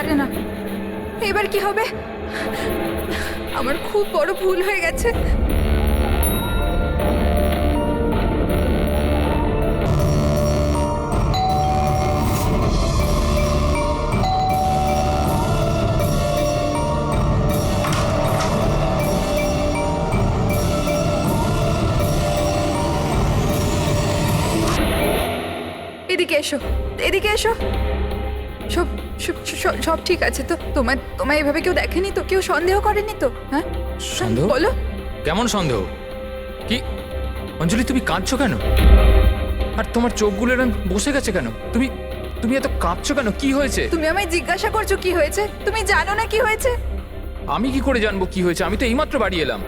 জানে না। এবার কি হবে? আমার খুব বড় ভুল হয়ে গেছে। এদিকে এসো, এদিকে এসো। সব সব ঠিক আছে তো? তোমায় এভাবে কেউ দেখেনি তো? কেউ সন্দেহ করেনি তো? হ্যাঁ, সন্দেহ? বলো। কেমন সন্দেহ? কি অঞ্জলি, তুমি কাঁদছো কেন? আর তোমার চোখগুলো এরকম বসে গেছে কেন? তুমি তুমি এত কাঁদছো কেন? কি হয়েছে? তুমি আমায় জিজ্ঞাসা করছো কি হয়েছে? তুমি জানো না কি হয়েছে? আমি কি করে জানবো কি হয়েছে? আমি তো এইমাত্র বাড়ি এলাম।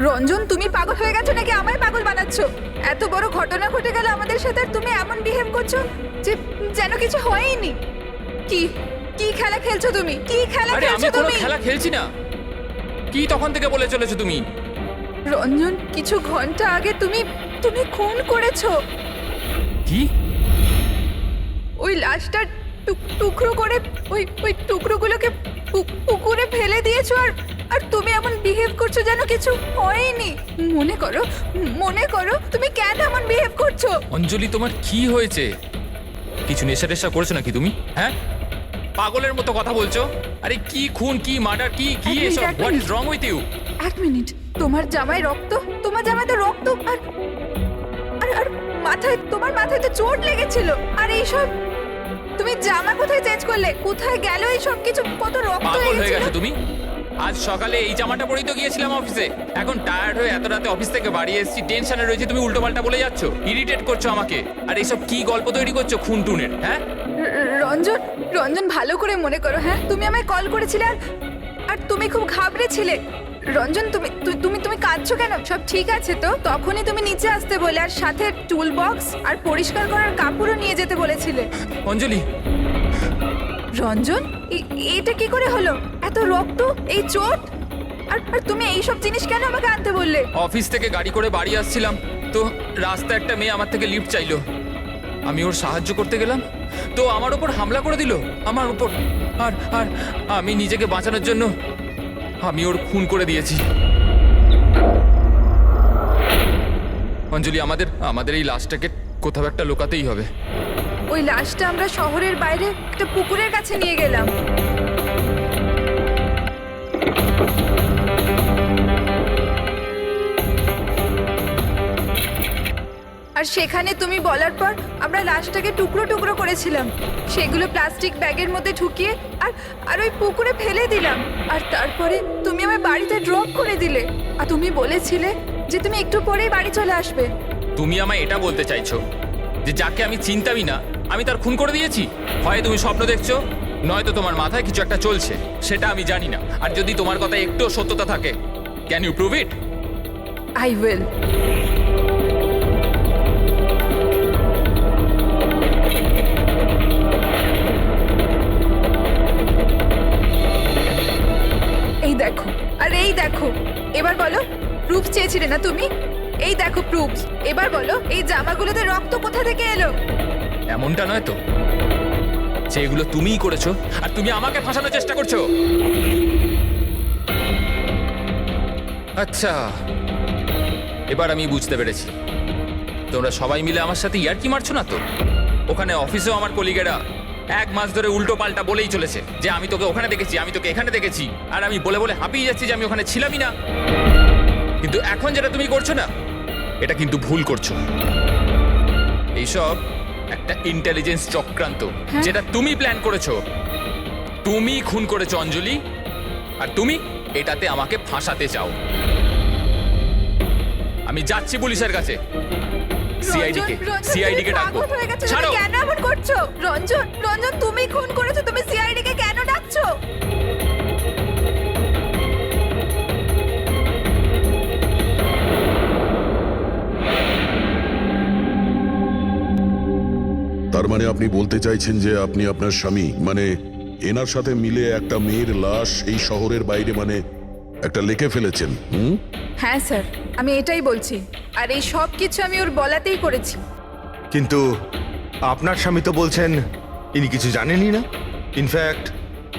রঞ্জন, তুমি পাগল হয়ে গেছো নাকি আমায় পাগল বানাচ্ছো? এত বড় ঘটনা ঘটে গেল আমাদের সাথে, আর তুমি এমন বিহেভ করছো যে যেন কিছু হয়নি। কি কি খেলা খেলছো তুমি? কি খেলা আরে আমি খেলছো কোনো তুমি? খেলা খেলছি না। কি তখন থেকে বলে চলেছো তুমি? রঞ্জন, কিছু ঘন্টা আগে তুমি তুমি খুন করেছো। কি? ওই লাশটা টুকরো করে ওই টুকরোগুলোকে পুকুরে ফেলে দিয়েছো, আর তুমি এমন বিহেভ করছো যেন কিছু হয়নি। মনে করো তুমি কেন এমন বিহেভ করছো? অঞ্জলি, তোমার কি হয়েছে? কিছু নেশা টেশা করেছো নাকি তুমি? হ্যাঁ, পাগলের মতো কথা বলছো। আরে কি খুন, কি মার্ডার, কি কি এক মিনিট, এসব? এক what minute. Is wrong with you? এক মিনিট, তোমার জামায় রক্ত, তোমার জামায় তো রক্ত, আর আর আর মাথায়, তোমার মাথায় তো চোট লেগেছিল। আর এইসব তুমি জামা কোথায় চেঞ্জ করলে? কোথায় গেল এই সব কিছু? কত রক্ত পাগল হয়ে লেগেছিল। গেছো তুমি? আজ সকালে এই জামাটা পরেই তো গিয়েছিলাম অফিসে। এখন টায়ার্ড হয়ে এত রাতে অফিস থেকে বাড়ি এসেছি, টেনশনে রয়েছে, তুমি উল্টোপাল্টা বলে যাচ্ছ, ইরিটেট করছো আমাকে। আর এইসব কি গল্প তৈরি করছো খুন টুনের? হ্যাঁ, রঞ্জন, রঞ্জন, ভালো করে মনে করো। হ্যাঁ, তুমি আমায় কল করেছিলে, আর তুমি খুব ঘাবড়েছিলে। রঞ্জন, তুমি তুমি তুমি কাঁদছো কেন? সব ঠিক আছে তো? তখনই তুমি নিচে আসতে বলে, আর সাথে টুল বক্স আর পরিষ্কার করার কাপড়ও নিয়ে যেতে বলেছিলে। অঞ্জলি। রঞ্জন, এটা কি করে হলো? এত রক্ত, এই চোট, আর তুমি এই সব জিনিস কেন আমাকে আনতে বললে? অফিস থেকে গাড়ি করে বাড়ি আসছিলাম, তো রাস্তায় একটা মেয়ে আমার থেকে লিফট চাইলো। আমি ওর সাহায্য করতে গেলাম, তো আমার ওপর হামলা করে দিল, আমার উপর। আর আর আমি নিজেকে বাঁচানোর জন্য আমি ওর খুন করে দিয়েছি। অঞ্জলি, আমাদের এই লাশটাকে কোথাও একটা লুকাতেই হবে। ওই লাশটা আমরা শহরের বাইরে একটা পুকুরের কাছে নিয়ে গেলাম। আর সেখানে তুমি বলার পর আমরা লাশটাকে টুকরো টুকরো করেছিলাম, সেগুলো প্লাস্টিক ব্যাগের মধ্যে ঢুকিয়ে আর আর ওই পুকুরে ফেলে দিলাম। আর তারপরে তুমি আমায় বাড়িতে ড্রপ করে দিলে, আর তুমি বলেছিলে যে তুমি একটু পরেই বাড়ি চলে আসবে। তুমি আমায় এটা বলতে চাইছো যে যাকে আমি চিনতামই না আমি তার খুন করে দিয়েছি? হয় তুমি স্বপ্ন দেখছো, নয়তো তোমার মাথায় কিছু একটা চলছে, সেটা আমি জানি না। আর যদি তোমার কথা একটু সত্যতা থাকে, can you prove it? I will. এই দেখো, আর এই দেখো। এবার বলো, প্রুফ চেয়েছিলে না তুমি? এই দেখো প্রুফ। এবার বলো, এই জামাগুলোতে রক্ত কোথা থেকে এলো? এমনটা নয় তো যে এগুলো তুমিই করেছো আর তুমি আমাকে ফাঁসানোর চেষ্টা করছো? আচ্ছা, এবার আমি বুঝতে পেরেছি। তোমরা সবাই মিলে আমার সাথে ইয়ার্কি মারছো না তো? ওখানে অফিসেও আমার কলিগেরা 1 মাস ধরে উল্টো পাল্টা বলেই চলেছে যে আমি তোকে ওখানে দেখেছি, আমি তোকে এখানে দেখেছি। আর আমি বলে বলে হাঁপিয়ে যাচ্ছি যে আমি ওখানে ছিলামই না। কিন্তু এখন যেটা তুমি করছো না, এটা কিন্তু ভুল করছো। এইসব একটা ইন্টেলিজেন্স চক্রান্ত, যেটা তুমি প্ল্যান করেছো। তুমি খুন করেছো অঞ্জলি, আর তুমি এটাতে আমাকে ফাঁসাতে চাও। আমি যাচ্ছি পুলিশের কাছে, সিআইডি কে ডাকবো। ছাড়ো। কেন এমন করছো? রঞ্জন, রঞ্জন, তুমি খুন করেছো, তুমি সিআইডি কে কেন ডাকছো? তার মানে আপনি বলতে চাইছেন যে আপনি আপনার স্বামী, মানে এনার সাথে মিলে একটা মেয়ের লাশ এই শহরের বাইরে, মানে একটা লেকে ফেলেছেন? হ্যাঁ স্যার, আমি এটাই বলছি। আর এই সব কিছু আমি ওর বলাতেই করেছি। কিন্তু আপনার স্বামী তো বলছেন ইনি কিছু জানেনই না। ইনফ্যাক্ট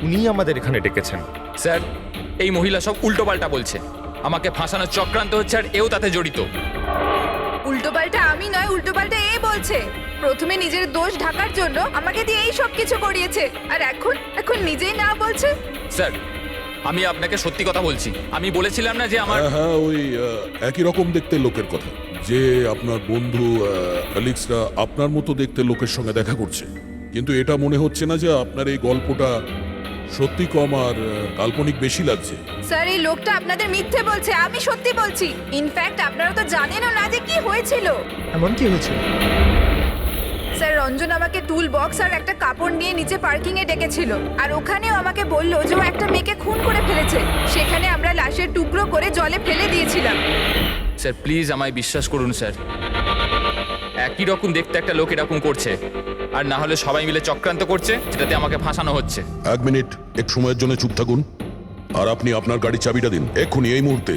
উনি আমাদের এখানে ডেকেছেন। স্যার এই মহিলা সব উল্টোপাল্টা বলছে, আমাকে ফাঁসানোর চক্রান্ত হচ্ছে আর এও তাতে জড়িত। উল্টোপাল্টা আমি নয়, উল্টোপাল্টা এ বলছে। প্রথমে নিজের দোষ ঢাকার জন্য আমাকে দিয়ে এই সব কিছু করিয়েছে, আর এখন নিজেই না বলছে। স্যার আমি আপনাকে সত্যি কথা বলছি, আমি বলেছিলাম না যে আমার হ্যাঁ ওই একই রকম দেখতে লোকের কথা, যে আপনার বন্ধু অ্যালেক্সরা আপনার মতো দেখতে লোকের সঙ্গে দেখা করছে। কিন্তু এটা মনে হচ্ছে না যে আপনার এই গল্পটা সত্যি কম আর কাল্পনিক বেশি লাগছে। স্যার এই লোকটা আপনাদের মিথ্যে বলছে, আমি সত্যি বলছি। ইনফ্যাক্ট আপনারা তো জানেনও না যে কি হয়েছিল। এমন কি হয়েছিল? স্যার রঞ্জন আমাকে টুল বক্স আর একটা কাপড় নিয়ে নিচে পার্কিং এ ডেকেছিল, আর ওখানেও আমাকে বললো যে ও একটা মেয়েকে খুন করে ফেলেছে। সেখানে আমরা লাশের টুকরো করে জলে ফেলে দিয়েছিলাম। স্যার প্লিজ আমায় বিশ্বাস করুন স্যার, একই রকম দেখতে একটা লোক এরকম করছে, আর না হলে সবাই মিলে চক্রান্ত করছে যেটাতে আমাকে ফাঁসানো হচ্ছে। এক মিনিট, এক সময়ের জন্য চুপ থাকুন, আর আপনি আপনার গাড়ির চাবিটা দিন এক্ষুনি, এই মুহূর্তে।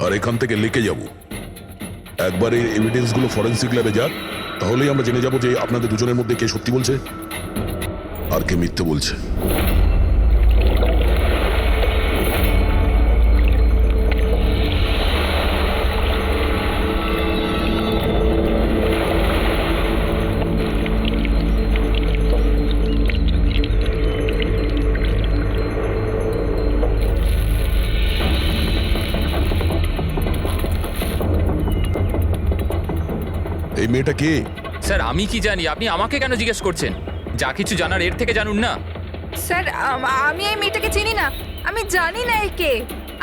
আর এখান থেকে লিখে যাব। একবার এই এভিডেন্সগুলো ফরেন্সিক ল্যাবে যাক, তাহলেই আমরা জেনে যাব যে আপনাদের দুজনের মধ্যে কে সত্যি বলছে আর কে মিথ্যে বলছে। এই মেয়েটা কে? স্যার আমি কি জানি, আপনি আমাকে কেন জিজ্ঞেস করছেন? যা কিছু জানার এর থেকে জানুন না। স্যার আমি এই মেয়েটাকে চিনি না, আমি জানি না একে।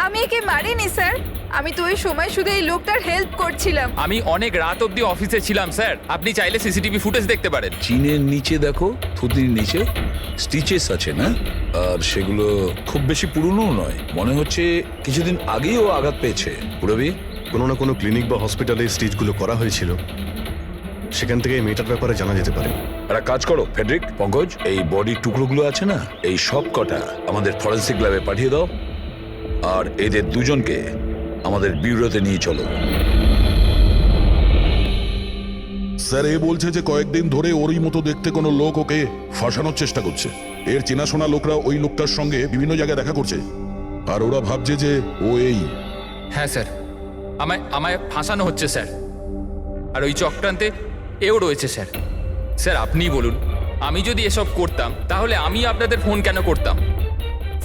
আমি একে মারিনি স্যার, আমি তো ওই সময় শুধু এই লোকটার হেল্প করছিলাম। আমি অনেক রাত অবধি অফিসে ছিলাম স্যার, আপনি চাইলে সিসিটিভি ফুটেজ দেখতে পারেন। চিনের নিচে দেখো, থুতির নিচে স্টিচেস আছে না, আর সেগুলো খুব বেশি পুরনো নয়, মনে হচ্ছে কিছুদিন আগেই ও আঘাত পেয়েছে। পুরবি কোনো না কোনো ক্লিনিক বা হসপিটালে স্টিচগুলো করা হয়েছিল, সেখান থেকে এই মেয়েটার ব্যাপারে জানা যেতে পারে। একটা কাজ করো ফেডরিক, পঙ্কজ, এই বডির টুকরোগুলো আছে না, এই সব কটা আমাদের ফরেন্সিক ল্যাবে পাঠিয়ে দাও, আর এদের দুজনকে আমাদের ব্যুরোতে নিয়ে চলো। স্যার এ বলছে যে কয়েকদিন ধরে ওরই মতো দেখতে কোনো লোক ওকে ফাঁসানোর চেষ্টা করছে। এর চেনাশোনা লোকরা ওই লোকটার সঙ্গে বিভিন্ন জায়গায় দেখা করছে, আর ওরা ভাবছে যে ও এই। হ্যাঁ স্যার, আমায় ফাঁসানো হচ্ছে স্যার, আর ওই চক্রান্তে এও রয়েছে স্যার। স্যার আপনিই বলুন, আমি যদি এসব করতাম তাহলে আমি আপনাদের ফোন কেন করতাম?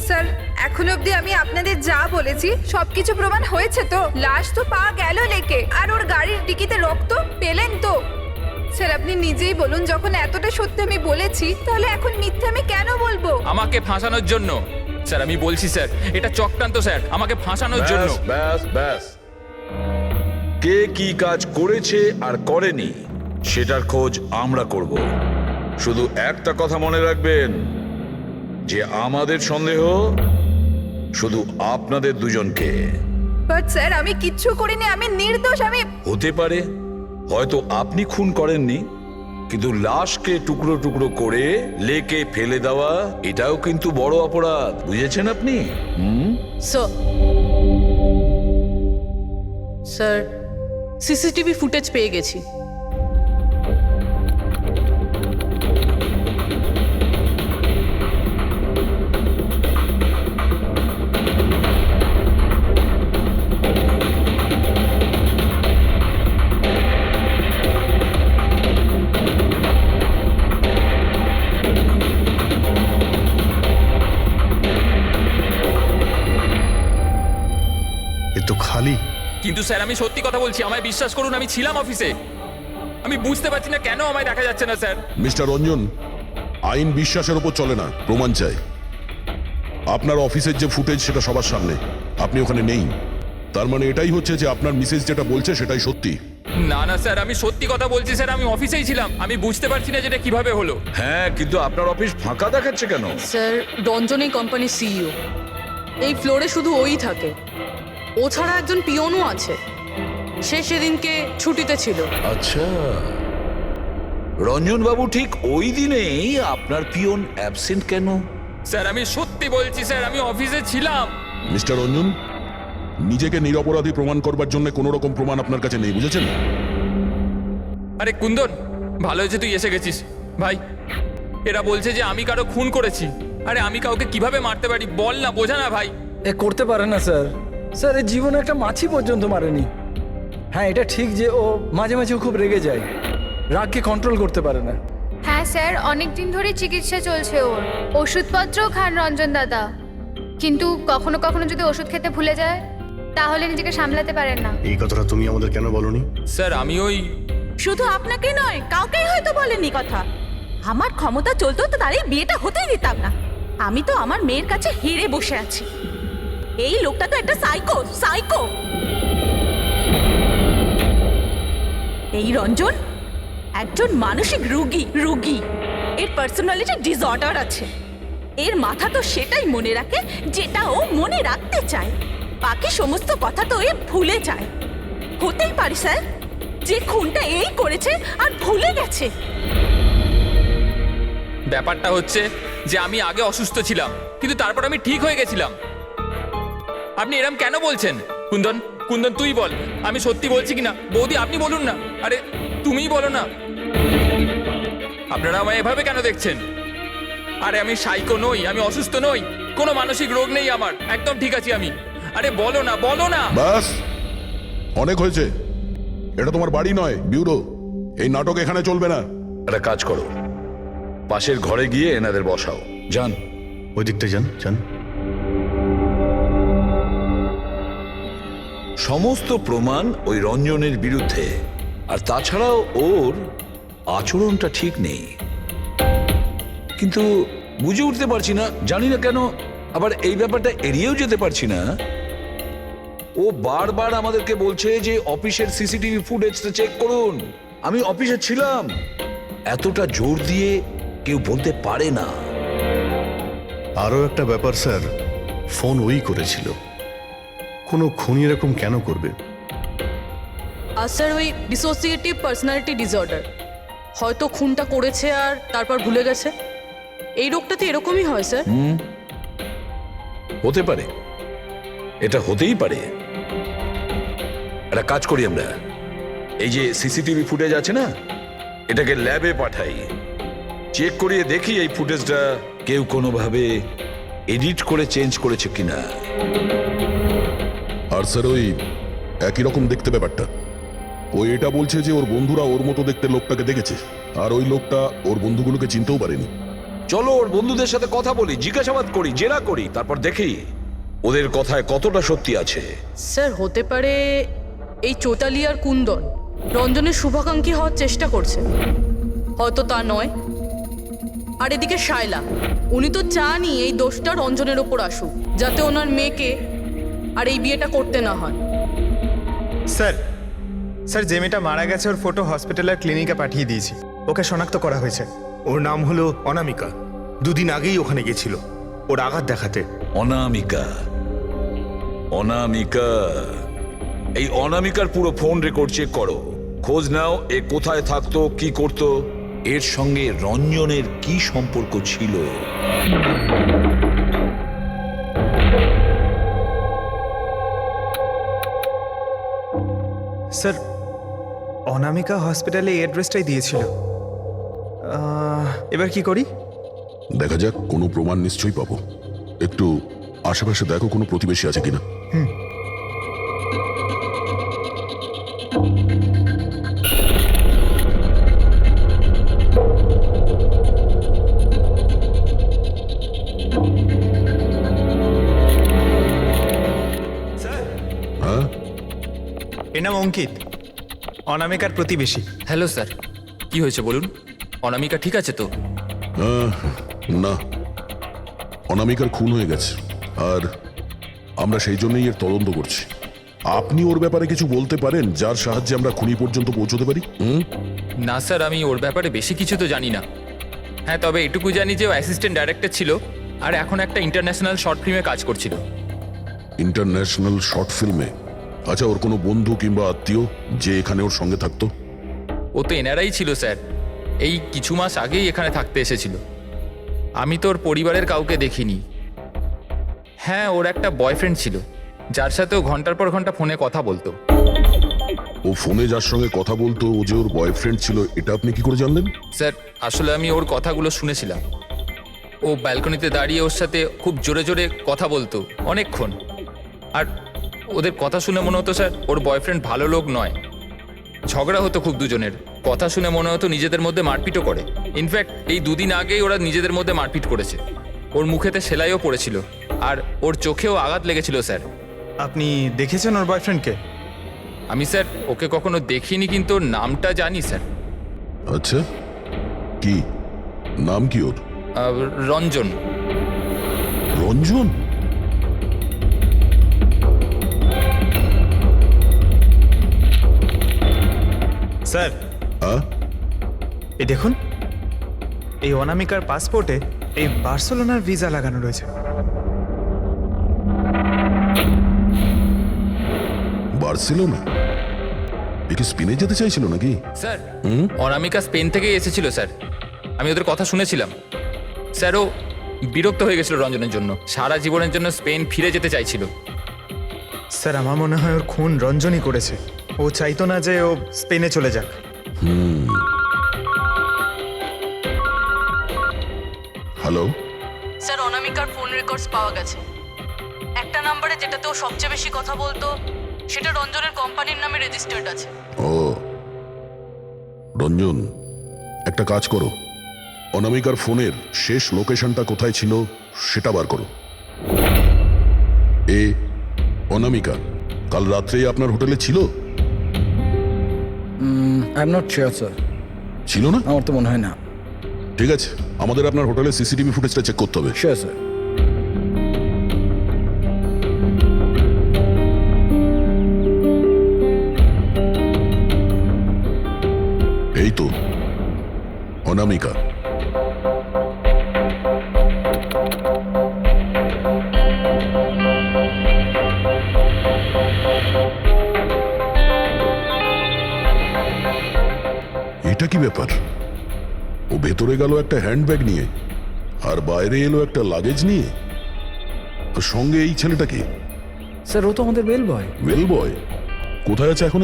স্যার এখন অবধি আমি আপনাদের যা বলেছি সবকিছু প্রমাণ হয়েছে তো। লাশ তো পাওয়া গেল লেকে, আর ওর গাড়ির ডিকিতে রক্ত পেলেন তো। স্যার আপনি নিজেই বলুন, যখন এতটা সত্যি আমি বলেছি, তাহলে এখন মিথ্যে আমি কেন বলবো? আমাকে ফাঁসানোর জন্য স্যার, আমি বলছি স্যার এটা চক্রান্ত স্যার, আমাকে ফাঁসানোর জন্য। ব্যাস ব্যাস ব্যাস, কে কি কাজ করেছে আর করেনি সেটার খোঁজ আমরা করব। শুধু একটা কথা মনে রাখবেন, যে আমাদের সন্দেহ শুধু আপনাদের দুজনকে। বাট স্যার আমি কিচ্ছু করিনি, আমি নির্দোষ। আমি হতে পারে হয়তো আপনি খুন করেননি, কিন্তু লাশকে টুকরো টুকরো করে লেকে ফেলে দেওয়া এটাও কিন্তু বড় অপরাধ, বুঝেছেন আপনি? স্যার সিসিটিভি ফুটেজ পেয়ে গেছি। এ তো খালি। কিন্তু স্যার আমি সত্যি কথা বলছি, আমায় বিশ্বাস করুন, আমি ছিলাম অফিসে। আমি বুঝতে পারছি না কেন আমায় দেখা যাচ্ছে না স্যার। মিস্টার রঞ্জন, আইন বিশ্বাসের ওপর চলে না, প্রমাণ চাই। আপনার অফিসের যে ফুটেজ সেটা সবার সামনে, আপনি ওখানে নেই, তার মানে এটাই হচ্ছে যে আপনার মিসেস যেটা বলছে সেটাই সত্যি। না না স্যার, আমি সত্যি কথা বলছি স্যার, আমি অফিসেই ছিলাম। আমি বুঝতে পারছি না যেটা কিভাবে হলো। হ্যাঁ, কিন্তু আপনার অফিস ফাঁকা দেখাচ্ছে কেন? স্যার রঞ্জন এই কোম্পানির সিইও, এই ফ্লোরে শুধু ওই থাকে, ও ছাড়া একজন পিয়নও আছে, সে সেদিনকে ছুটিতে ছিল। আচ্ছা, রঞ্জন বাবু ঠিক ওই দিনেই আপনার পিয়ন অ্যাবসেন্ট কেন? স্যার আমি সত্যি বলছি স্যার, আমি অফিসে ছিলাম। মিস্টার রঞ্জন, নিজেকে নিরপরাধী প্রমাণ করবার জন্য কোনো রকম প্রমাণ আপনার কাছে নেই, বুঝেছেন? আরে কুন্দন, ভালো হয়েছে তুই এসে গেছিস ভাই। এরা বলছে যে আমি কারো খুন করেছি। আরে আমি কাউকে কিভাবে মারতে পারি বল না, বোঝা না ভাই। এ করতে পারে না স্যার। স্যার এর জীবনে একটা মাছি পর্যন্ত মারেনি। হ্যাঁ এটা ঠিক যে ও মাঝে মাঝে খুব রেগে যায়, রাগকে কন্ট্রোল করতে পারে না। হ্যাঁ স্যার, অনেক দিন ধরে চিকিৎসা চলছে ওর, ওষুধপত্রও খান রঞ্জন দাদা, কিন্তু কখনো কখনো যদি ওষুধ খেতে ভুলে যায় তাহলে নিজেকে সামলাতে পারেন না। এই কথাটা তুমি আমাদের কেন বলনি? স্যার আমি ওই শুধু আপনাকে নয়, কাউকেই হয়তো বলেনি কথা। আমার ক্ষমতা চলতো তো তার এই বিয়েটা হতেই দিতাম না। আমি তো আমার মেয়ের কাছে হেরে বসে আছি। এই লোকটা তো একটা সাইকো সাইকো। এই রঞ্জন একজন মানসিক রোগী। এর পার্সোনালিটি ডিসঅর্ডার আছে। এর মাথা তো সেটাই মনে রাখে যেটা ও মনে রাখতে চায়, বাকি সমস্ত কথা তো এ ভুলে যায়। হতেই পারে স্যার যে খুনটা এই করেছে আর ভুলে গেছে। ব্যাপারটা হচ্ছে যে আমি আগে অসুস্থ ছিলাম, কিন্তু তারপর আমি ঠিক হয়ে গেছিলাম। আপনি এরম কেন বলছেন? কুন্দন কুন্দন তুই বল, আমি সত্যি বলছি কিনা। বৌদি আপনি বলুন না। আরে তুমিই বলো না। আপনারা আমায় এভাবে কেন দেখছেন? আরে আমি সাইকো নই, আমি অসুস্থ নই, কোনো মানসিক রোগ নেই আমার, একদম ঠিক আছি আমি। আরে বলো না বলো না। বাস, অনেক হয়েছে। এটা তোমার বাড়ি নয়, ব্যুরো। এই নাটক এখানে চলবে না। একটা কাজ করো, পাশের ঘরে গিয়ে এনাদের বসাও। যান। ওই দিকটা যান যান। সমস্ত প্রমাণ ওই রঞ্জনের বিরুদ্ধে, আর তাছাড়াও ওর আচরণটা ঠিক নেই। কিন্তু বুঝে উঠতে পারছি না, জানি না কেন আবার এই ব্যাপারটা এড়িয়েও যেতে পারছি না। ও বারবার আমাদেরকে বলছে যে অফিসের সিসিটিভি ফুটেজটা চেক করুন। আমি অফিসে ছিলাম। এতটা জোর দিয়ে কেউ বলতে পারে না। আরও একটা ব্যাপার স্যার, ফোন ওই করেছিল। কোনো খুনি এরকম কেন করবে? আর স্যার ওই ডিসোসিয়েটিভ পার্সোনালিটি ডিসঅর্ডার, হয়তো খুনটা করেছে আর তারপর ভুলে গেছে। এই রোগটাতে এরকমই হয় স্যার। হতে পারে, এটা হতেই পারে। একটা কাজ করি আমরা, এই যে সিসিটিভি ফুটেজ আছে না, এটাকে ল্যাবে পাঠাই, চেক করিয়ে দেখি এই ফুটেজটা কেউ কোনোভাবে এডিট করে চেঞ্জ করেছে কিনা। আর স্যার ওই একই রকম দেখতে ব্যাপারটা। ও এটা বলছে যে ওর বন্ধুরা ওর মতো দেখতে লোকটাকে দেখেছে, আর ওই লোকটা ওর বন্ধুগুলোকে চিনতেও পারেনি। চলো ওর বন্ধুদের সাথে কথা বলি, জিজ্ঞাসাবাদ করি, জেরা করি, তারপর দেখি ওদের কথায় কতটা সত্যি আছে। স্যার হতে পারে এই চৈতালি আর কুন্দন রঞ্জনের শুভাকাঙ্ক্ষী হওয়ার চেষ্টা করছে, হয়তো তা নয়। আর এদিকে শায়লা, উনি তো চানই এই দোষটা রঞ্জনের ওপর আসুক, যাতে ওনার মেয়েকে আর এই বিয়েটা করতে না হয়। স্যার স্যার যে মেয়েটা মারা গেছে ওর ফটো হসপিটালের ক্লিনিকে পাঠিয়ে দিয়েছি। ওকে শনাক্ত করা হয়েছে। ওর নাম হলো অনামিকা। দুদিন আগেই ওখানে গেছিল ওর আঘাত দেখাতে। অনামিকা, অনামিকা, এই অনামিকার পুরো ফোন রেকর্ড চেক করো, খোঁজ নাও এ কোথায় থাকতো, কি করতো, এর সঙ্গে রঞ্জনের কি সম্পর্ক ছিল। স্যার অনামিকা হসপিটালে এই অ্যাড্রেসটাই দিয়েছিল। এবার কি করি? দেখা যাক, কোনো প্রমাণ নিশ্চয়ই পাবো। একটু আশেপাশে দেখো কোনো প্রতিবেশী আছে কিনা। স্যার হ্যাঁ, এর নাম অঙ্কিত, অনামিকার প্রতিবেশী। হ্যালো স্যার, কি হয়েছে বলুন? অনামিকা ঠিক আছে তো? না, অনামিকার খুন হয়ে গেছে, আর আমরা সেই জন্যই এর তদন্ত করছি। আপনি ওর ব্যাপারে কিছু বলতে পারেন যার সাহায্যে আমরা খুনি পর্যন্ত পৌঁছতে পারি? না স্যার, আমি ওর ব্যাপারে বেশি কিছু তো জানি না। হ্যাঁ, তবে এটুকু জানি যে ও অ্যাসিস্ট্যান্ট ডাইরেক্টর ছিল আর এখন একটা ইন্টারন্যাশনাল শর্ট ফিল্মে কাজ করছিল। ইন্টারন্যাশনাল শর্ট ফিল্মে? আচ্ছা, ওর কোনো বন্ধু কিংবা আত্মীয় যে এখানে ওর সঙ্গে থাকতো? ও তো এনারাই ছিল স্যার, এই কিছু মাস আগেই এখানে থাকতে এসেছিল। আমি তো ওর পরিবারের কাউকে দেখিনি। হ্যাঁ, ওর একটা বয়ফ্রেন্ড ছিল যার সাথে ও ঘন্টার পর ঘন্টা ফোনে কথা বলতো। ও ফোনে যার সঙ্গে কথা বলতো ও যে ওর বয়ফ্রেন্ড ছিল এটা আপনি কি করে জানলেন? স্যার আসলে আমি ওর কথাগুলো শুনেছিলাম। ও ব্যালকনিতে দাঁড়িয়ে ওর সাথে খুব জোরে জোরে কথা বলতো অনেকক্ষণ। আর ওদের কথা শুনে মনে হতো স্যার ওর বয়ফ্রেন্ড ভালো লোক নয়। ঝগড়া হতো খুব দুজনের। কথা শুনে মনে হতো নিজেদের মধ্যে মারপিটও করে। ইনফ্যাক্ট এই 2 দিন আগেই ওরা নিজেদের মধ্যে মারপিট করেছে। ওর মুখেতে সেলাইও পড়েছিল আর ওর চোখেও আঘাত লেগেছিল স্যার। আপনি দেখেছেন ওর বয়ফ্রেন্ডকে? আমি স্যার ওকে কখনো দেখিনি, কিন্তু ওর নামটা জানি স্যার। আচ্ছা, কি নাম কি ওর? রঞ্জন। রঞ্জন? স্যার, এই দেখুন, এই অনামিকার পাসপোর্টে এই বার্সেলোনার ভিসা লাগানো রয়েছে। বার্সেলোনা? এ কি স্পেনে যেতে চাইছিল নাকি? স্যার অনামিকা স্পেন থেকেই এসেছিল স্যার। আমি ওদের কথা শুনেছিলাম। স্যার ও বিরক্ত হয়ে গেছিল রঞ্জনের জন্য, সারা জীবনের জন্য স্পেন ফিরে যেতে চাইছিল। স্যার, আমার মনে হয় ওর খুন রঞ্জনই করেছে। ও চাইতো না যে ও স্পেনে চলে যাক। হ্যালো, স্যার অনামিকার ফোন রেকর্ডস পাওয়া গেছে। একটা নাম্বারে যেটাতে ও সবচেয়ে বেশি কথা বলতো সেটা রঞ্জনের কোম্পানির নামে রেজিস্টার্ড আছে। ও রঞ্জন, একটা কাজ করো, অনামিকার ফোনের শেষ লোকেশনটা কোথায় ছিল সেটা বার করো। অনামিকা কাল রাত্রেই আপনার হোটেলে ছিল? I am not sure sir. ছিল না? আমার তো মনে হয় না। ঠিক আছে, আমাদের আপনার হোটেলের সিসিটিভি ফুটেজটা চেক করতে হবে। Sure sir. এই তো অনামিকা। এটা কি ব্যাপার? ও ভেতরে গেল একটা হ্যান্ডব্যাগ নিয়ে আর বাইরে এলো একটা লাগেজ নিয়ে। আর সঙ্গে এই ছেলেটা কি? স্যার ও তো আমাদের বেল বয়। ওয়েল বয় কোথায় আছে এখন?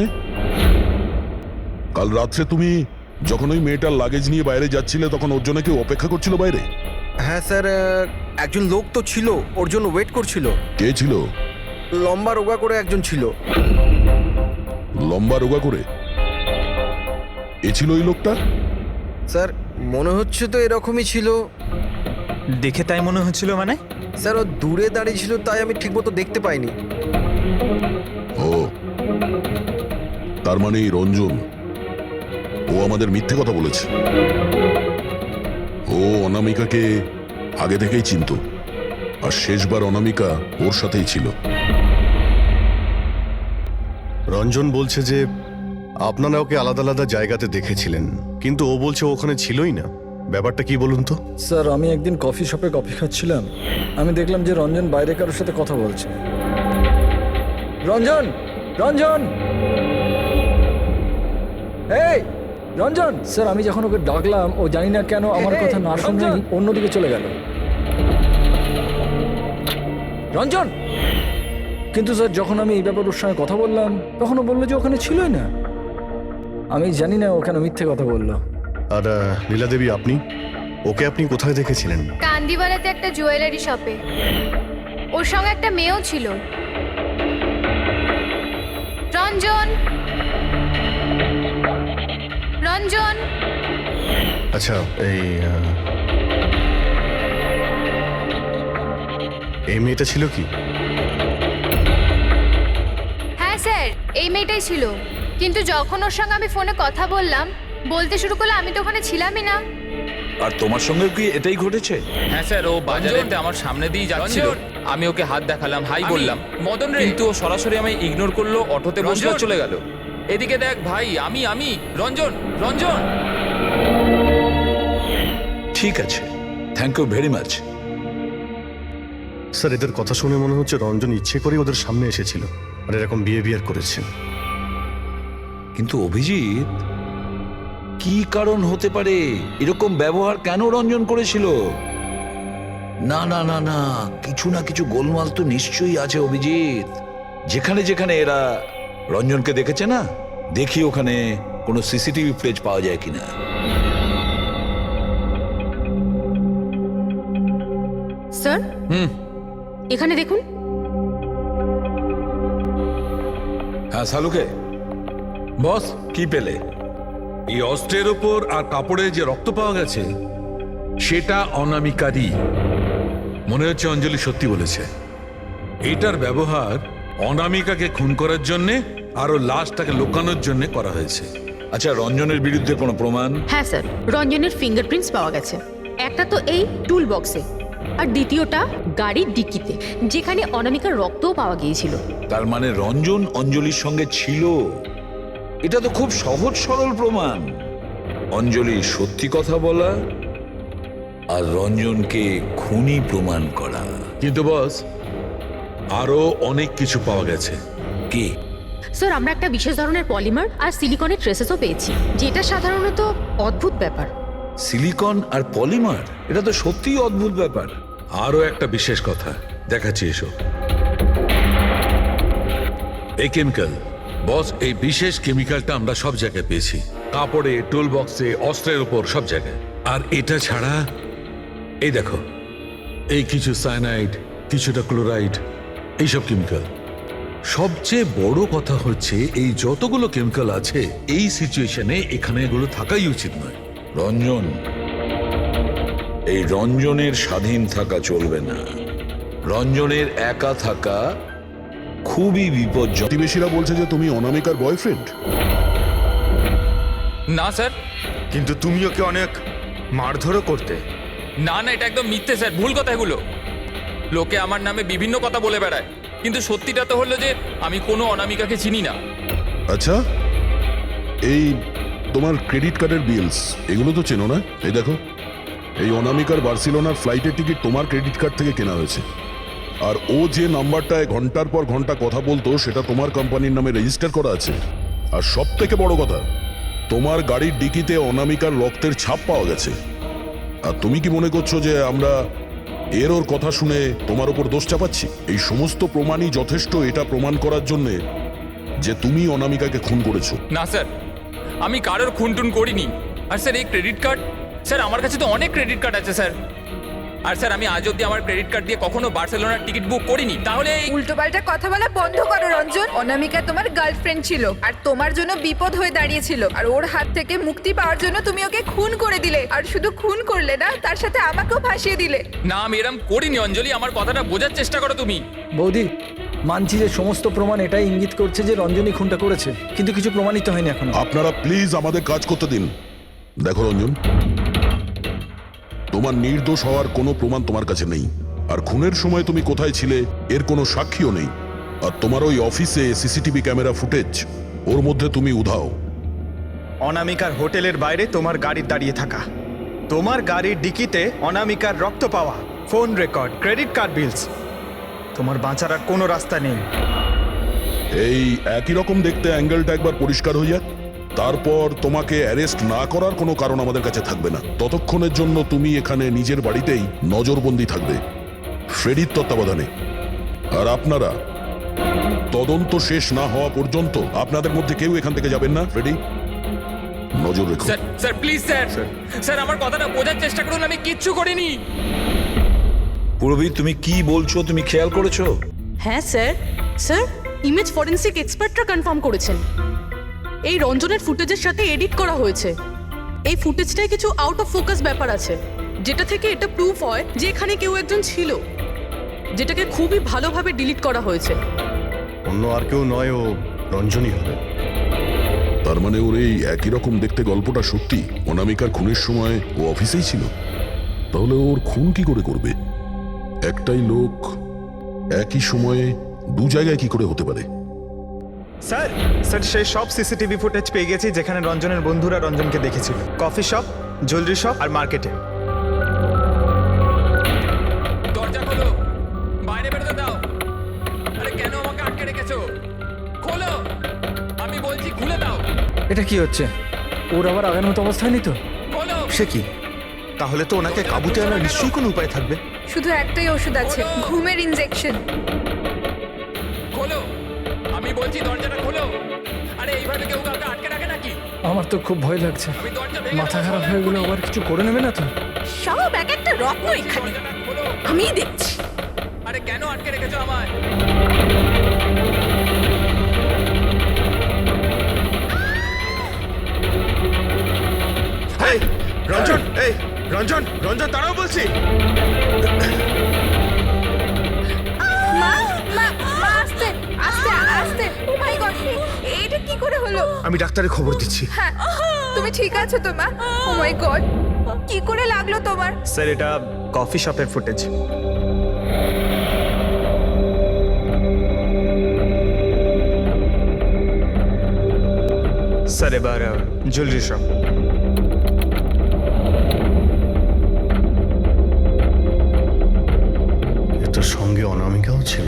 কাল রাত্রে তুমি যখন ওই মেয়েটার লাগেজ নিয়ে বাইরে যাচ্ছিলে তখন ওর জন্য কেউ অপেক্ষা করছিল বাইরে? হ্যাঁ স্যার, একজন লোক তো ছিল, ওর জন্য ওয়েট করছিল। কে ছিল? লম্বা রোগা করে একজন ছিল। লম্বা রোগা করে? এ ছিল ওই লোকটা? স্যার মনে হচ্ছে তো এরকমই ছিল। দেখে তাই মনে হচ্ছিল মানে? স্যার ও দূরে দাঁড়িয়ে ছিল তাই আমি ঠিকমতো দেখতে পাইনি। ও, তার মানে এই রঞ্জন, ও আমাদের মিথ্যে কথা বলেছে। ও অনামিকাকে আগে থেকেই চিনতো আর শেষবার অনামিকা ওর সাথেই ছিল। রঞ্জন বলছে যে আপনারা ওকে আলাদা আলাদা জায়গাতে দেখেছিলেন, কিন্তু ও বলছে ও ওখানে ছিলই না। ব্যাপারটা কি বলুন তো? স্যার আমি একদিন কফি শপে কফি খাচ্ছিলাম, আমি দেখলাম যে রঞ্জন বাইরে কারোর সাথে কথা বলছে। রঞ্জন, রঞ্জন, এই রঞ্জন! স্যার আমি যখন ওকে ডাকলাম ও জানি না কেন আমার কথা না শুনে অন্যদিকে চলে গেল। রঞ্জন! কিন্তু স্যার যখন আমি এই ব্যাপারে ওর সঙ্গে কথা বললাম তখন ও বললো যে ওখানে ছিলই না। আমি জানি না ও কেন মিথ্যে কথা বললো। আর লীলা দেবী, ওকে আপনি কোথায় দেখেছিলেন? কান্দিওয়ালাতে একটা জুয়েলারি শপে। ওর সঙ্গে একটা মেয়েও ছিল। রঞ্জন, রঞ্জন! আচ্ছা, এই মেয়েটা ছিল কি? হ্যাঁ স্যার, এই মেয়েটাই ছিল। কিন্তু যখন ওর সঙ্গে আমি ফোনে কথা বললাম, বলতে শুরু করলো আমি তো ওখানে ছিলামই না। আর তোমার সঙ্গে কি এটাই ঘটেছে? হ্যাঁ স্যার, ও বাজারেতে আমার সামনে দিয়ে যাচ্ছিল। আমি ওকে হাত দেখালাম, হাই বললাম, মদন রে, কিন্তু ও সরাসরি আমায় ইগনোর করলো, অটোতে বসে চলে গেল। এদিকে দেখ ভাই, আমি রঞ্জন, রঞ্জন! ঠিক আছে, thank you very much. Sir এদের কথা শুনে মনে হচ্ছে রঞ্জন ইচ্ছে করে ওদের সামনে এসেছিল আর এরকম বিহেভিয়ার করেছে। কিন্তু অভিজিৎ, কি কারণ হতে পারে? এরকম ব্যবহার কেন রঞ্জন করেছিল? না না না না, কিছু না কিছু গোলমাল তো নিশ্চয়ই আছে অভিজিৎ। যেখানে যেখানে এরা রঞ্জনকে দেখেছে না, দেখি ওখানে কোনো সিসিটিভি ফুটেজ পাওয়া যায় কিনা। স্যার এখানে দেখুন। হ্যাঁ সালুকে, বস, কি পেলে? এই অস্ত্রের ওপর আর কাপড়ে যে রক্ত পাওয়া গেছে সেটা অনামিকারই। মনে হচ্ছে অঞ্জলি সত্যি বলেছে। এটার ব্যবহার অনামিকাকে খুন করার জন্য আর ওর লাশটাকে লুকানোর জন্য করা হয়েছে। আচ্ছা, রঞ্জনের বিরুদ্ধে কোনো প্রমাণ? হ্যাঁ স্যার, রঞ্জনের ফিঙ্গারপ্রিন্টস পাওয়া গেছে। একটা তো এই টুল বক্সে, আর দ্বিতীয়টা গাড়ির ডিক্কিতে, যেখানে অনামিকার রক্তও পাওয়া গিয়েছিল। তার মানে রঞ্জন অঞ্জলির সঙ্গে ছিল। এটা তো খুব সহজ সরল প্রমাণ। অঞ্জলি সত্যি কথা বলা আর রঞ্জনকে খুনি প্রমাণ করা। কিন্তু বস, আরো অনেক কিছু পাওয়া গেছে। কি? স্যার, আমরা একটা বিশেষ ধরনের পলিমার আর সিলিকনের ট্রেসেসও পেয়েছি, যেটা সাধারণত অদ্ভুত ব্যাপার। সিলিকন আর পলিমার, এটা তো সত্যিই অদ্ভুত ব্যাপার। আরো একটা বিশেষ কথা দেখাচ্ছি, এসো। এই কেমিক্যাল, বস, এই বিশেষ কেমিক্যালটা আমরা সব জায়গায় পেয়েছি। কাপড়ে, টুল বক্সে, অস্ত্রের উপর, সব জায়গায়। আর এটা ছাড়া এই দেখো, এই কিছু সায়ানাইড, কিছুটা ক্লোরাইড, এইসব কেমিক্যাল। সবচেয়ে বড় কথা হচ্ছে এই যতগুলো কেমিক্যাল আছে এই সিচুয়েশনে এখানে এগুলো থাকাই উচিত নয়। রঞ্জন, এই রঞ্জনের স্বাধীন থাকা চলবে না। রঞ্জনের একা থাকা খুবই বিপজ্জনক। প্রতিবেশীরা বলছে যে তুমি অনামিকার বয়ফ্রেন্ড। না স্যার, কিন্তু তুমি ওকে অনেক মারধরও করতে। না না, এটা একদম মিথ্যে স্যার, ভুল কথা এগুলো। লোকে আমার নামে বিভিন্ন কথা বলে বেড়ায়, কিন্তু সত্যিটা তো হলো যে আমি কোনো অনামিকাকে চিনি না। আচ্ছা, এই তোমার ক্রেডিট কার্ডের বিলস, এগুলো তো চেনো না? এই দেখো, এই অনামিকার বার্সেলোনার ফ্লাইটের টিকিট তোমার ক্রেডিট কার্ড থেকে কেনা হয়েছে। আর ও যে নাম্বারটায় ঘন্টার পর ঘন্টা কথা বলতো সেটা তোমার কোম্পানির নামে রেজিস্টার করা আছে। আর সব থেকে বড় কথা, তোমার গাড়ির ডিকিতে অনামিকার রক্তের ছাপ পাওয়া গেছে। আর তুমি কি মনে করছো যে আমরা এর ওর কথা শুনে তোমার উপর দোষ চাপাচ্ছি? এই সমস্ত প্রমাণই যথেষ্ট এটা প্রমাণ করার জন্য যে তুমি অনামিকাকে খুন করেছো। না স্যার, আমি কারোর খুনটুন করিনি। আর স্যার, এই ক্রেডিট কার্ড, স্যার আমার কাছে তো অনেক ক্রেডিট কার্ড আছে স্যার। আর স্যার, আমি আজ অব্দি আমার ক্রেডিট কার্ড দিয়ে কখনো বার্সেলোনার টিকিট বুক করিনি। তাহলে উল্টোপাল্টা কথা বলা বন্ধ করো রঞ্জন। অনামিকা তোমার গার্লফ্রেন্ড ছিল আর তোমার জন্য বিপদ হয়ে দাঁড়িয়েছিল, আর ওর হাত থেকে মুক্তি পাওয়ার জন্য তুমি ওকে খুন করে দিলে। আর শুধু খুন করলে না, তার সাথে আমাকেও ফাঁসিয়ে দিলে। না, আমি এরম করিনি অঞ্জলি, আমার কথাটা বোঝার চেষ্টা করো তুমি। বৌদি, মানছি যে সমস্ত প্রমাণ এটাই ইঙ্গিত করছে যে রঞ্জনী খুনটা করেছে, কিন্তু কিছু প্রমাণিত হয়নি এখনো। আপনারা প্লিজ আমাদের কাজ করতে দিন। দেখো রঞ্জন, তোমার নির্দোষ হওয়ার কোনো প্রমাণ তোমার কাছে নেই। আর খুনের সময় তুমি কোথায় ছিলে এর কোনো সাক্ষীও নেই। আর তোমার ওই অফিসে সিসিটিভি ক্যামেরা ফুটেজ, ওর মধ্যে তুমি উধাও। অনামিকার হোটেলের বাইরে তোমার গাড়ির দাঁড়িয়ে থাকা, তোমার গাড়ির ডিকিতে অনামিকার রক্ত পাওয়া, ফোন রেকর্ড, ক্রেডিট কার্ড বিলস, তোমার বাঁচার আর কোনো রাস্তা নেই। এই একই রকম দেখতে অ্যাঙ্গেলটা একবার পরিষ্কার হয়ে যাক, তারপর তোমাকে অ্যারেস্ট না করার কোনো কারণ আমাদের কাছে থাকবে না। ততক্ষণের জন্য তুমি এখানে নিজের বাড়িতেই নজরবন্দি থাকবে, ফ্রেডির তত্ত্বাবধানে। আর আপনারা তদন্ত শেষ না হওয়া পর্যন্ত আপনাদের মধ্যে কেউ এখান থেকে যাবেন না। ফ্রেডি, নজর রেখো। Sir, sir please sir, sir আমার কথাটা বোঝার চেষ্টা করুন, আমি কিচ্ছু করিনি। পূরবী, তুমি কি বলছো তুমি খেয়াল করেছো? হ্যাঁ স্যার, স্যার ইমেজ ফরেন্সিক এক্সপার্টরা কনফার্ম করেছেন এই রঞ্জনের ফুটেজের সাথে এডিট করা হয়েছে। এই ফুটেজটায় কিছু আউট অফ ফোকাস ব্যাপার আছে, যেটা থেকে এটা প্রুফ হয় যে এখানে কেউ একজন ছিল, যেটাকে খুবই ভালোভাবে ডিলিট করা হয়েছে। অন্য আর কেউ নয়, ও রঞ্জনই হবে। তার মানে ওর এই একই রকম দেখতে গল্পটা সত্যি। অনামিকার খুনের সময় ও অফিসেই ছিল। তাহলে ওর খুন কি করে করবে? একটাই লোক একই সময়ে দু জায়গায় কি করে হতে পারে? স্যার, সেই সব সিসিটিভি ফুটেজ পেয়ে গেছি যেখানে রঞ্জনের বন্ধুরা রঞ্জনকে দেখেছিল। কফি শপ, জুয়েলারি শপ আর মার্কেটে। দরজা খোলো, বাইরে বেরোতে দাও। আরে কেন আমাকে আটকে রেখেছো? খোলো, আমি বলছি খুলে দাও। এটা কি হচ্ছে? ওর আবার আগের মতো অবস্থায় নেই তো? খোলো। সে কি? তাহলে তো ওনাকে কাবুতে আনার নিশ্চয়ই কোনো উপায় থাকবে। শুধু একটাই ওষুধ আছে, ঘুমের ইনজেকশন। খোলো, আমি বলছি দরজাটা খোলো। আরে এইভাবে কেউ কাউকে আমার তো খুব ভয় লাগছে। মাথা খারাপ হয়ে গেলে আবার কিছু করে নেবে না তো? সব এক একটা রত্ন এখানে, আমি দেখছি। আরে কেন আটকে রেখেছো আমায়? এই রঞ্জন, এই রঞ্জন, রঞ্জন দাঁড়াও বলছি। মা মা মা, আস্তে আস্তে আস্তে। ও মাই গড, এইটা কি করে হলো? আমি ডাক্তারের খবর দিচ্ছি। হ্যাঁ, তুমি ঠিক আছো তো মা? ও মাই গড, কি করে লাগলো তোমার? স্যার এটা কফি শপের ফুটেজ। স্যার এবার জুয়েলারি শপ। এত সঙ্গে অনামিকাও ছিল।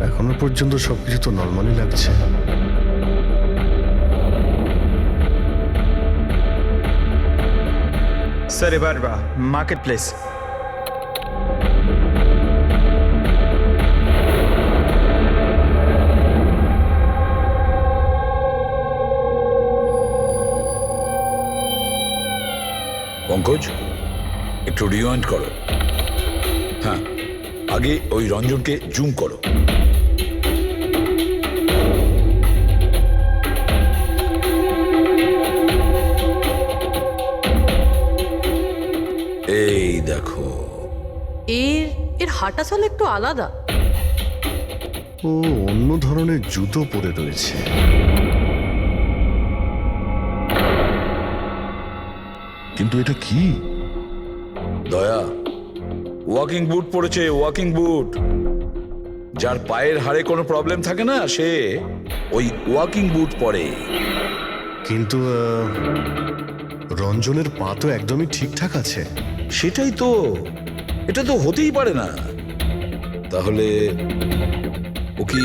এখনো পর্যন্ত সবকিছু তো নর্মালি লাগছে। স্যার এবার মার্কেট প্লেস। পঙ্কজ, একটু রিওয়াইন্ড করো। হ্যাঁ, আগে ওই রঞ্জনকে জুম করো। এই দেখো, এর হাঁটা চলা একটু আলাদা। ও অন্য ধরনের জুতো পরে রয়েছে। কিন্তু এটা কি? দয়া ওয়াকিং বুট পরেছে, ওয়াকিং বুট। যার পায়ের হাড়ে কোনো প্রবলেম থাকে না, সে ওই ওয়াকিং বুট পরে। কিন্তু রঞ্জনের পা তো একদমই ঠিকঠাক আছে। সেটাই তো, এটা তো হতেই পারে না। তাহলে ও কি?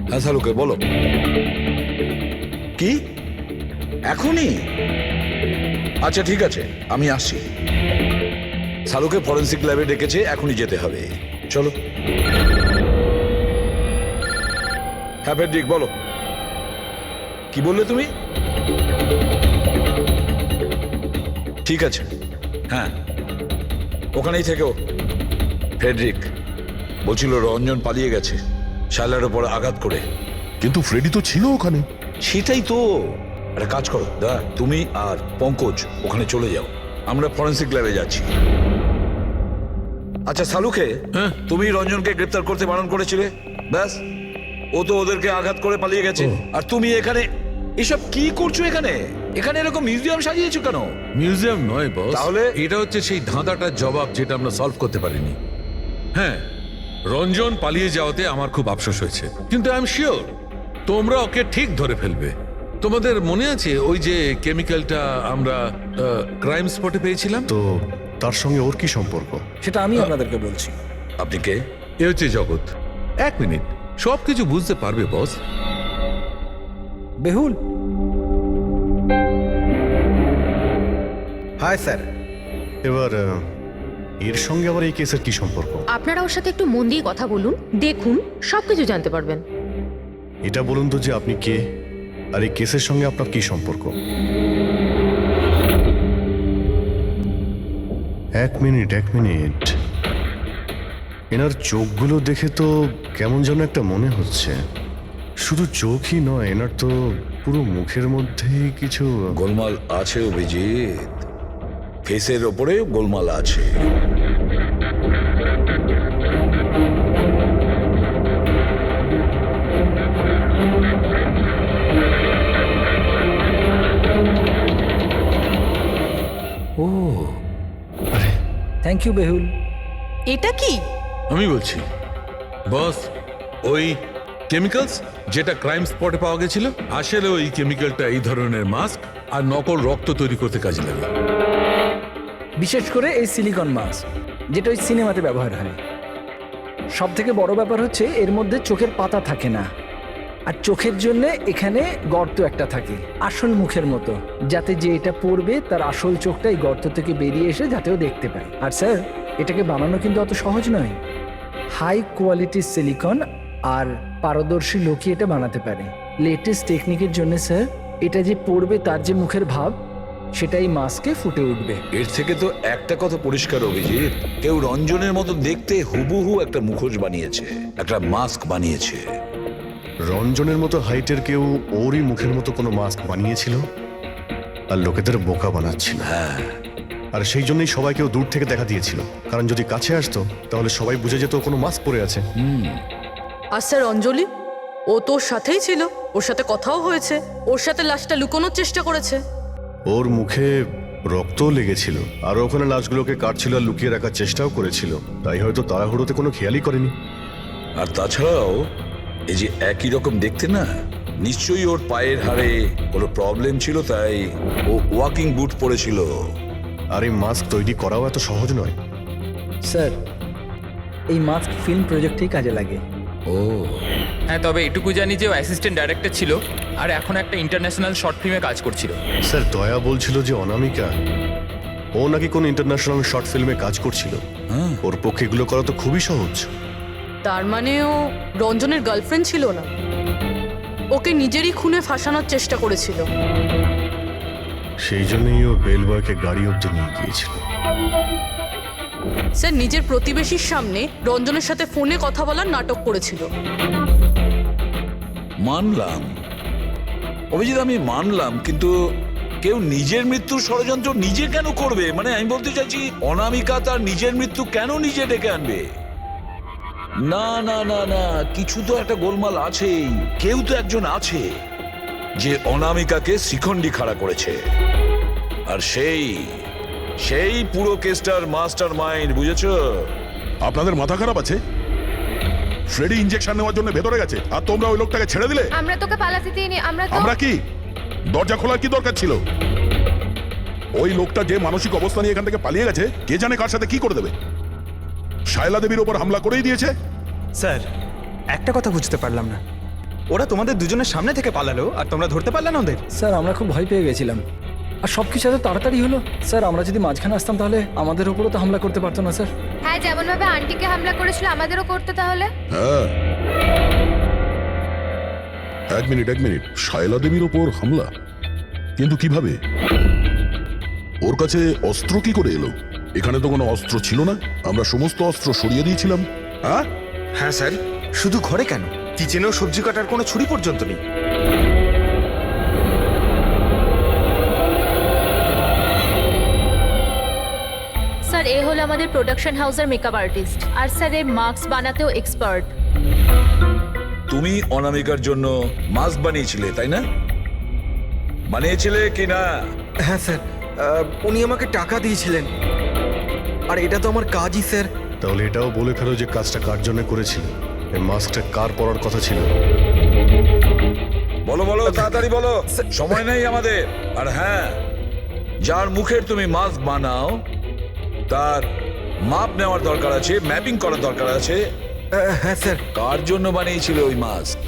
হ্যাঁ সালুকে বলো, কি এখনই? আচ্ছা ঠিক আছে, আমি আসছি। সালুকে ফরেন্সিক ল্যাবে ডেকেছে, এখনই যেতে হবে। চলো। হ্যাঁ ফেডরিক বলো, কি বললে তুমি? ঠিক আছে, হ্যাঁ ওখানেই থেকেও। ফ্রেডরিক বলছিল রঞ্জন পালিয়ে গেছে শায়লার উপর আঘাত করে। কিন্তু ফ্রেডি তো ছিল ওখানে। সেটাই তো। একটা কাজ করো দা, তুমি আর পঙ্কজ ওখানে চলে যাও, আমরা ফরেন্সিক ল্যাবে যাচ্ছি। আচ্ছা সালুকে, তুমি রঞ্জনকে গ্রেফতার করতে বারণ করেছিলে, ব্যাস ও তো ওদেরকে আঘাত করে পালিয়ে গেছে। আর তুমি এখানে এসব কি করছো? এখানে এখানে এরকম মিউজিয়াম সাজিয়েছো কেন? মিউজিয়াম নয় বস, তাহলে? এটা হচ্ছে সেই ধাঁধাটার জবাব যেটা আমরা সলভ করতে পারিনি। হ্যাঁ, রঞ্জন পালিয়ে যাওয়াতে আমার খুব আফসোস হয়েছে, কিন্তু আই এম শিওর তোমরা ওকে ঠিক ধরে ফেলবে। তোমাদের মনে আছে ওই যে কেমিক্যালটা আমরা ক্রাইম স্পটে পেয়েছিলাম? তো তার সঙ্গে ওর কি সম্পর্ক? সেটা আমি আপনাদেরকে বলছি। আপনি কে? এ হচ্ছে জগৎ। এক মিনিট, সবকিছু বুঝতে পারবে বস। বেহুল, হাই স্যার। এবার এর সঙ্গে আবার এই কেসের কি সম্পর্ক? আপনারা ওর সাথে একটু মন দিয়ে কথা বলুন, দেখুন সবকিছু জানতে পারবেন। এটা বলুন তো যে আপনি কে, আর এই কেসের সঙ্গে আপনার কি সম্পর্ক? এক মিনিট। এনার চোখগুলো দেখে তো কেমন যেন একটা মনে হচ্ছে। শুধু চোখই নয়, এনার তো পুরো মুখের মধ্যেই কিছু গোলমাল আছে অভিজিৎ, ফেসের ওপরে গোলমাল আছে। ও থ্যাংক ইউ বেহুল। এটা কি? আমি বলছি বস, ওই কেমিক্যালস যেটা ক্রাইম স্পটে পাওয়া গেছিল, আসলে ওই কেমিক্যালটা এই ধরনের মাস্ক আর নকল রক্ত তৈরি করতে কাজে লাগে। বিশেষ করে এই সিলিকন মাস্ক, যেটা ওই সিনেমাতে ব্যবহার হয়। সব থেকে বড় ব্যাপার হচ্ছে এর মধ্যে চোখের পাতা থাকে না, আর চোখের জন্য এখানে গর্ত একটা থাকে আসল মুখের মতো, যাতে যে এটা পড়বে তার আসল চোখটা এই গর্ত থেকে বেরিয়ে এসে যাতেও দেখতে পায়। আর স্যার, এটাকে বানানো কিন্তু অত সহজ নয়। হাই কোয়ালিটির সিলিকন আর পারদর্শী লোকই এটা বানাতে পারে। লেটেস্ট টেকনিকের জন্য স্যার এটা যে পড়বে তার যে মুখের ভাব সেটাই মাস্কে ফুটে উঠবে। এর থেকে তো একটা কথা পরিষ্কার, অভিজিৎ, কেউ রঞ্জনের মতো দেখতে হুবহু একটা মুখোশ বানিয়েছে, একটা মাস্ক বানিয়েছে। রঞ্জনের মতো হাইটের কেউ ওরই মুখের মতো কোনো মাস্ক বানিয়েছিল আর লোকেদের বোকা বানাচ্ছিল। হ্যাঁ, আর সেই জন্যই সবাইকেও দূর থেকে দেখা দিয়েছিল, কারণ যদি কাছে আসতো তাহলে সবাই বুঝে যেত ও কোনো মাস্ক পরে আছে। আর স্যার অঞ্জলি, ও তোর সাথেই ছিল, ওর সাথে কথাও হয়েছে, ওর সাথে লাশটা লুকোনোর চেষ্টা করেছে। ওর মুখে রক্তও লেগেছিল আর ওখানে লাশগুলোকে কাটছিল আর লুকিয়ে রাখার চেষ্টাও করেছিল, তাই হয়তো তাড়াহুড়োতে কোনো খেয়ালই করেনি। আর তাছাড়াও এই যে একই রকম দেখতে না, নিশ্চয়ই ওর পায়ের হাড়ে কোনো প্রবলেম ছিল, তাই ও ওয়াকিং বুট পরেছিল। আর এই মাস্ক তৈরি করাও এত সহজ নয়। স্যার এই মাস্ক ফিল্ম প্রজেক্টেই কাজে লাগে। ও হ্যাঁ, তবে এটুকু জানি যে ও অ্যাসিস্ট্যান্ট ডাইরেক্টর ছিল আর এখন একটা ইন্টারন্যাশনাল শর্ট ফিল্মে কাজ করছিল। স্যার দয়া বলছিল যে অনামিকা ও নাকি কোনো ইন্টারন্যাশনাল শর্ট ফিল্মে কাজ করছিল। ওর পক্ষে এগুলো করা তো খুবই সহজ। তার মানে ও রঞ্জনের গার্লফ্রেন্ড ছিল না, ওকে নিজেরই খুনে ফাঁসানোর চেষ্টা করেছিল। সেই জন্যই ও বেল বয়কে গাড়ি অব্দি নিয়ে গিয়েছিল। স্যার নিজের প্রতিবেশীর সামনে রঞ্জনের সাথে ফোনে কথা বলার নাটক করেছিল। মানলাম অভিজিৎ, আমি মানলাম, কিন্তু কেউ নিজের মৃত্যুর ষড়যন্ত্র নিজে কেন করবে? মানে আমি বলতে চাইছি, অনামিকা তার নিজের মৃত্যু কেন নিজে ডেকে আনবে? না না না না, কিছু তো একটা গোলমাল আছেই। কেউ তো একজন আছে যে অনামিকাকে শিখণ্ডি খাড়া করেছে, আর সেই পুরো কেসটার মাস্টার মাইন্ড, বুঝেছো? আপনাদের মাথা খারাপ আছে? ফ্রেডি ইনজেকশন নেওয়ার জন্য ভেতরে গেছে আর তোমরা ওই লোকটাকে ছেড়ে দিলে। আমরা তোকে পালাতে দিইনি, আমরা কি দরজা খোলার কি দরকার ছিল? ওই লোকটা যে মানসিক অবস্থা নিয়ে এখান থেকে পালিয়ে গেছে, কে জানে কার সাথে কি করে দেবে। শায়লা দেবীর ওপর হামলা করেই দিয়েছে। স্যার একটা কথা বুঝতে পারলাম না, ওরা তোমাদের দুজনের সামনে থেকে পালালো আর তোমরা ধরতে পারলে না ওদের? স্যার আমরা খুব ভয় পেয়ে গেছিলাম আর সব কিছু এত তাড়াতাড়ি হলো। স্যার আমরা যদি মাঝখানে আসতাম তাহলে আমাদের উপরও তো হামলা করতে পারতো না স্যার। হ্যাঁ, যেমন ভাবে আন্টিকে হামলা করেছিল আমাদেরও করতে তাহলে। হ্যাঁ, এক মিনিট, শায়লা দেবীর ওপর হামলা? কিন্তু কিভাবে? ওর কাছে অস্ত্র কি করে এলো? এখানে তো কোনো অস্ত্র ছিল না, আমরা সমস্ত অস্ত্র সরিয়ে দিয়েছিলাম। হ্যাঁ হ্যাঁ স্যার, শুধু ঘরে কেন, কিচেনেও সবজি কাটার কোনো ছুরি পর্যন্ত নেই। স্যার এ হলো আমাদের প্রোডাকশন হাউসের মেকআপ আর্টিস্ট, আর স্যার এ মাস্ক বানাতেও এক্সপার্ট। তুমি অনামিকার জন্য মাস্ক বানিয়েছিলে, তাই না? বানিয়েছিলে কি না? হ্যাঁ স্যার, উনি আমাকে টাকা দিয়েছিলেন, আর এটা তো আমার কাজই স্যার। তাহলে এটাও বলে ফেলো যে কাজটা কার জন্য করেছিল, এই মাস্কটা কার পরার কথা ছিল। বলো বলো, তাড়াতাড়ি বলো, সময় নেই আমাদের। আর হ্যাঁ, যার মুখের তুমি মাস্ক বানাও তার মাপ নেওয়ার দরকার আছে, ম্যাপিং করার দরকার আছে। হ্যাঁ স্যার। কার জন্য বানিয়েছিল ওই মাস্ক?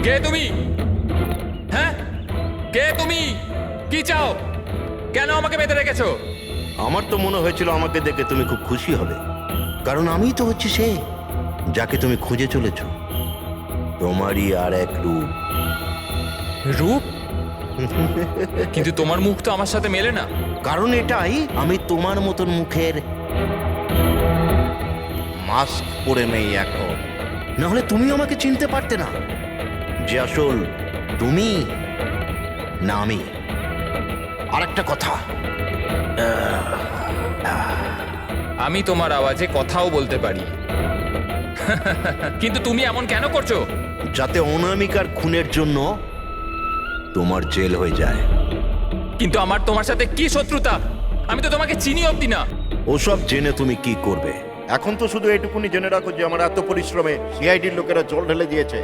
কে তুমি? হ্যাঁ, কে তুমি? কি চাও? কেন আমাকে বেঁধে রেখেছো? আমার তো মনে হয়েছিল আমাকে দেখে তুমি খুব খুশি হবে, কারণ আমিই তো হচ্ছি সে যাকে তুমি খুঁজে চলেছ। তোমারই আর এক রূপ। রূপ? কিন্তু তোমার মুখ তো আমার সাথে মেলে না। কারণ এটাই, আমি তোমার মতন মুখের মাস্ক পরে নেই এখন, নাহলে তুমি আমাকে চিনতে পারতে না যে আসল তুমি না আমি। আর একটা কথা, আমি তোমার আওয়াজে কথাও বলতে পারি। কিন্তু তুমি এমন কেন করছো? যাতে অনামিকার খুনের জন্য তোমার জেল হয়ে যায়। কিন্তু আমার তোমার সাথে কি শত্রুতা? আমি তো তোমাকে চিনি অবধি না। ওসব জেনে তুমি কি করবে? এখন তো শুধু এইটুকুনি জেনে রাখো যে আমার এত পরিশ্রমে সিআইডির লোকেরা জল ঢেলে দিয়েছে,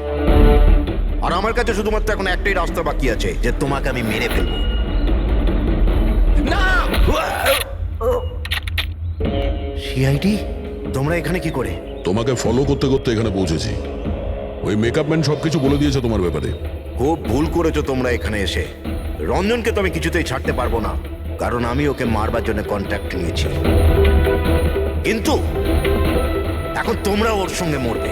আর আমার কাছে শুধুমাত্র এখন একটাই রাস্তা বাকি আছে, যে তোমাকে আমি মেরে ফেলবো। না! সিআইডি, তোমরা এখানে কি করে? তোমাকে ফলো করতে করতে এখানে পৌঁছেছি। ওই মেকআপ ম্যান সবকিছু বলে দিয়েছে তোমার ব্যাপারে। খুব ভুল করেছো তোমরা এখানে এসে। রঞ্জনকে তো আমি কিছুতেই ছাড়তে পারবো না, কারণ আমি ওকে মারবার জন্য কন্ট্যাক্ট নিয়েছি। কিন্তু এখন তোমরা ওর সঙ্গে মরবে।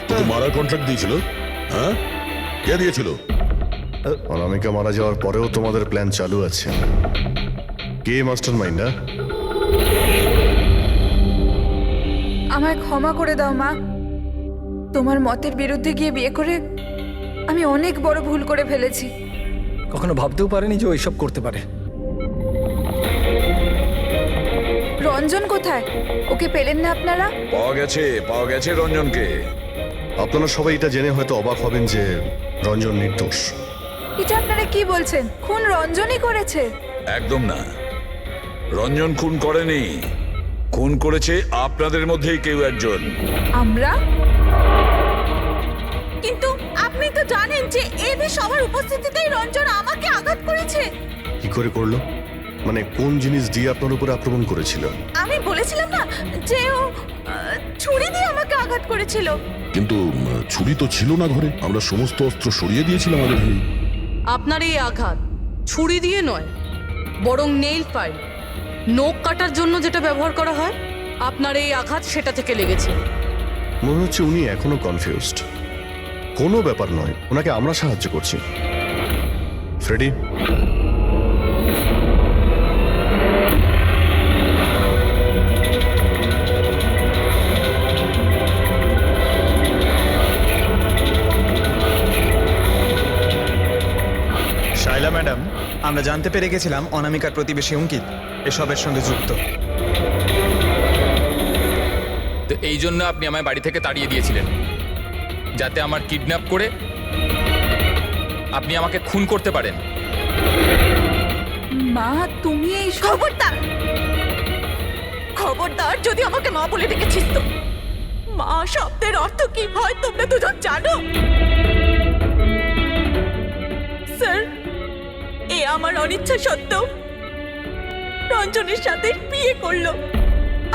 তোকে মারার কন্ট্রাক্ট দিয়েছিল? হ্যাঁ, কে দিয়েছিল? অনামিকা মারা যাওয়ার পরেও তোমাদের প্ল্যান চালু আছে। কে মাস্টার মাইন্ড? আমায় ক্ষমা করে দাও মা। তোমার মতের বিরুদ্ধে গিয়ে বিয়ে করে আমি অনেক বড় ভুল করে ফেলেছি। কখনো ভাবতেও পারেনি যে ও এসব করতে পারে। রঞ্জন কোথায়? ওকে পেলেন না আপনারা? পাওয়া গেছে রঞ্জনকে। আপনারা সবাই এটা জেনে হয়তো অবাক হবেন যে রঞ্জন নির্দোষ। এটা আপনারা কি বলছেন? খুন রঞ্জনই করেছে? একদম না, রঞ্জন খুন করেনি। খুন করেছে আপনাদের মধ্যেই কেউ একজন। আমরা? কিন্তু আপনি তো জানেন যে এদের সবার উপস্থিতিতেই রঞ্জন আমাকে আঘাত করেছে। কি করে করলো? মানে কোন জিনিস দিয়ে আপনার উপর আক্রমণ করেছিল? আমি বলেছিলাম না যে ও ছুরি দিয়ে আমাকে আঘাত করেছিল। কিন্তু ছুরি তো ছিল না ঘরে, আমরা সমস্ত অস্ত্র সরিয়ে দিয়েছিলাম আগে থেকে। আপনার এই আঘাত ছুরি দিয়ে নয়, বরং নেইল ফাইল, নখ কাটার জন্য যেটা ব্যবহার করা হয়, আপনার এই আঘাত সেটা থেকে লেগেছে। মনে হচ্ছে উনি এখনো কনফিউজড। কোনো ব্যাপার নয়, ওনাকে আমরা সাহায্য করছি। ফ্রেডি, শাইলা ম্যাডাম, আমরা জানতে পেরে গেছিলাম অনামিকার প্রতিবেশী অঙ্কিত এসবের সঙ্গে যুক্ত। তো এই জন্য আপনি আমায় বাড়ি থেকে তাড়িয়ে দিয়েছিলেন, যাতে আমার কিডন্যাপ করে আপনি আমাকে খুন করতে পারেন। মা, তুমি এই খবরদার, খবরদার যদি আমাকে মা বলে ডেকেছিস তো। মা শব্দের অর্থ কি হয় তোমরা দুজন জানো? স্যার, এ আমার অনিচ্ছা সত্ত্বেও রঞ্জনের সাথে বিয়ে করলো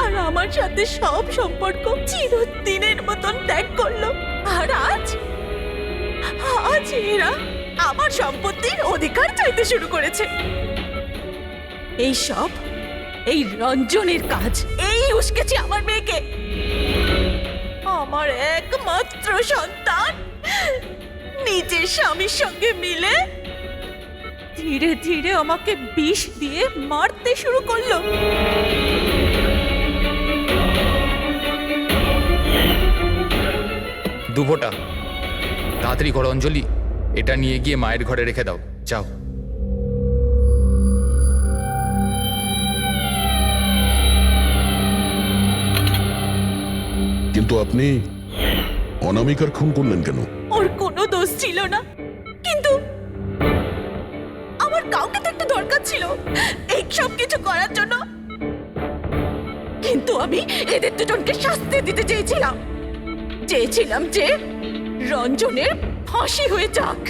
আর আমার সাথে সব সম্পর্ক চিরদিনের মতন ত্যাগ করলো। আর আজ এরা আমার সম্পত্তির অধিকার চাইতে শুরু করেছে। এই সব এই রঞ্জনের কাজ। এই উস্কেছে আমার মেয়েকে, আমার একমাত্র সন্তান, নিজের স্বামীর সঙ্গে মিলে ধীরে ধীরে আমাকে বিষ দিয়ে মারতে শুরু করলো। দুভোটা তাড়াতাড়ি করো অঞ্জলি, এটা নিয়ে গিয়ে মায়ের ঘরে রেখে দাও, যাও। কিন্তু আপনি অনামিকার খুন করলেন কেন? ওর কোনো দোষ ছিল না, কিন্তু আমার কাউকে তো একটা দরকার ছিল এই সব কিছু করার জন্য। কিন্তু আমি এদের দুজনকে শাস্তি দিতে চেয়েছিলাম যে রঞ্জনের ফাঁসি হয়ে যাক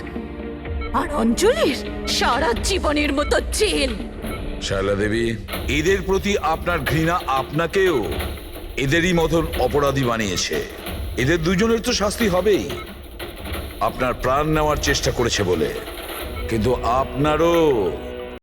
আর অঞ্জলির সারা জীবনের মতো জেল। শায়লা দেবী, এদের প্রতি আপনার ঘৃণা আপনাকেও এদেরই মতন অপরাধী বানিয়েছে। এদের দুজনের তো শাস্তি হবেই, আপনার প্রাণ নেওয়ার চেষ্টা করেছে বলে। কিন্তু আপনারও